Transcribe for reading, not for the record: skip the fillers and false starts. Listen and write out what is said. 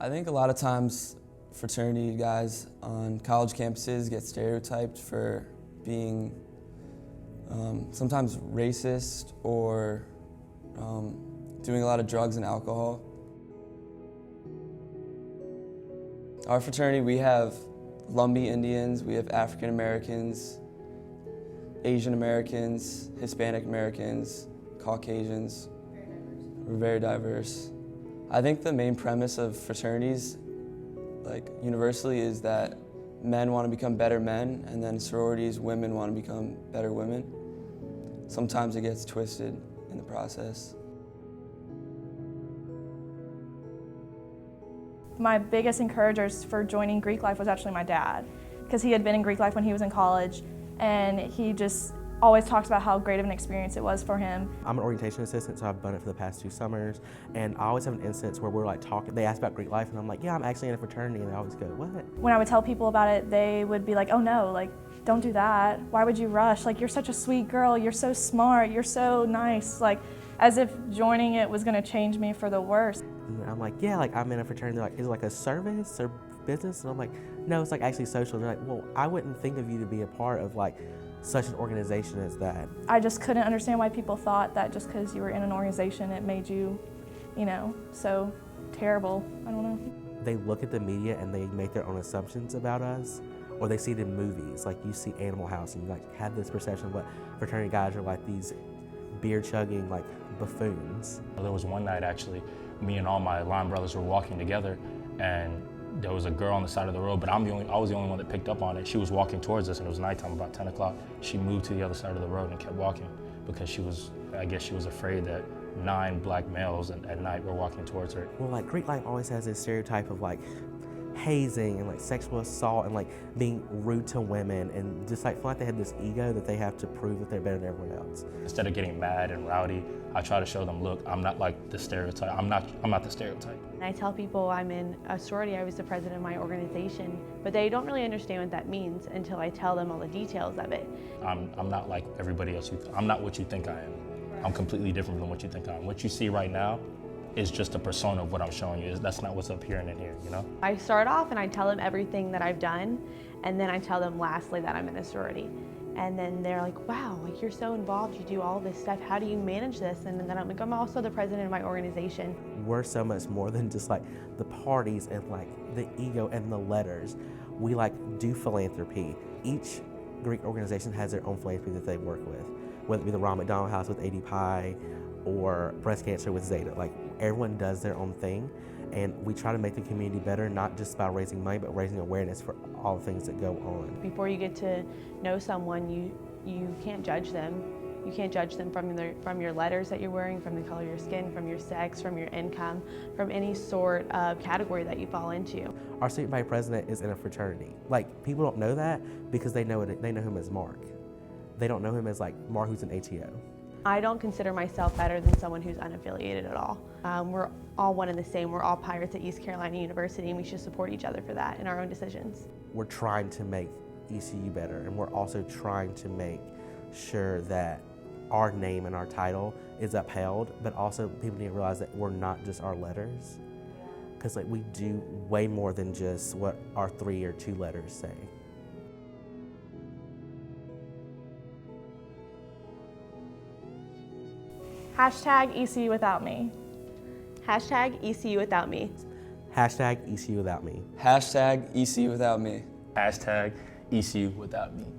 I think a lot of times fraternity guys on college campuses get stereotyped for being sometimes racist or doing a lot of drugs and alcohol. Our fraternity, we have Lumbee Indians, we have African Americans, Asian Americans, Hispanic Americans, Caucasians. We're very diverse. I think the main premise of fraternities, like universally, is that men want to become better men, and then sororities, women want to become better women. Sometimes it gets twisted in the process. My biggest encouragers for joining Greek life was actually my dad, because he had been in Greek life when he was in college, and he just always talks about how great of an experience it was for him. I'm an orientation assistant, so I've done it for the past 2 summers, and I always have an instance where we're like talking, they ask about Greek life, and I'm like, yeah, I'm actually in a fraternity, and they always go, what? When I would tell people about it, they would be like, oh no, like, don't do that. Why would you rush? Like, you're such a sweet girl, you're so smart, you're so nice. Like, as if joining it was gonna change me for the worse. And I'm like, yeah, like I'm in a fraternity. They're like, is it like a service or business? And I'm like, no, it's like actually social. They're like, well, I wouldn't think of you to be a part of like such an organization as that. I just couldn't understand why people thought that just because you were in an organization, it made you, so terrible. I don't know. They look at the media and they make their own assumptions about us, or they see it in movies. Like you see Animal House and you like have this perception of what fraternity guys are like, these beer chugging like buffoons. There was one night actually, me and all my line brothers were walking together, and there was a girl on the side of the road, but I was the only one that picked up on it. She was walking towards us, and it was nighttime, about 10 o'clock. She moved to the other side of the road and kept walking because I guess she was afraid that 9 black males at night were walking towards her. Well, like Greek life always has this stereotype of like hazing and like sexual assault and like being rude to women, and just like feel like they have this ego that they have to prove that they're better than everyone else. Instead of getting mad and rowdy, I try to show them, look, I'm not like the stereotype. I'm not the stereotype. I tell people I'm in a sorority, I was the president of my organization, but they don't really understand what that means until I tell them all the details of it. I'm not like everybody else. I'm not what you think I am. I'm completely different from what you think I am. What you see right now is just a persona of what I'm showing you. That's not what's up here and in here, you know? I start off and I tell them everything that I've done, and then I tell them lastly that I'm in a sorority. And then they're like, wow, like you're so involved, you do all this stuff, how do you manage this? And then I'm like, I'm also the president of my organization. We're so much more than just like the parties and like the ego and the letters. We like do philanthropy. Each Greek organization has their own philanthropy that they work with, whether it be the Ron McDonald House with AD Pi or breast cancer with Zeta. Like everyone does their own thing, and we try to make the community better, not just by raising money, but raising awareness for all the things that go on. Before you get to know someone, you can't judge them. You can't judge them from your letters that you're wearing, from the color of your skin, from your sex, from your income, from any sort of category that you fall into. Our student body president is in a fraternity. Like people don't know that because they know him as Mark. They don't know him as like Mark, who's an ATO. I don't consider myself better than someone who's unaffiliated at all. We're all one and the same. We're all pirates at East Carolina University, and we should support each other for that in our own decisions. We're trying to make ECU better, and we're also trying to make sure that our name and our title is upheld, but also people need to realize that we're not just our letters, because like we do way more than just what our 3 or 2 letters say. Hashtag ECUWithoutMe. Hashtag ECUWithoutMe. Hashtag ECUWithoutMe. Hashtag ECUWithoutMe. Hashtag ECUWithoutMe.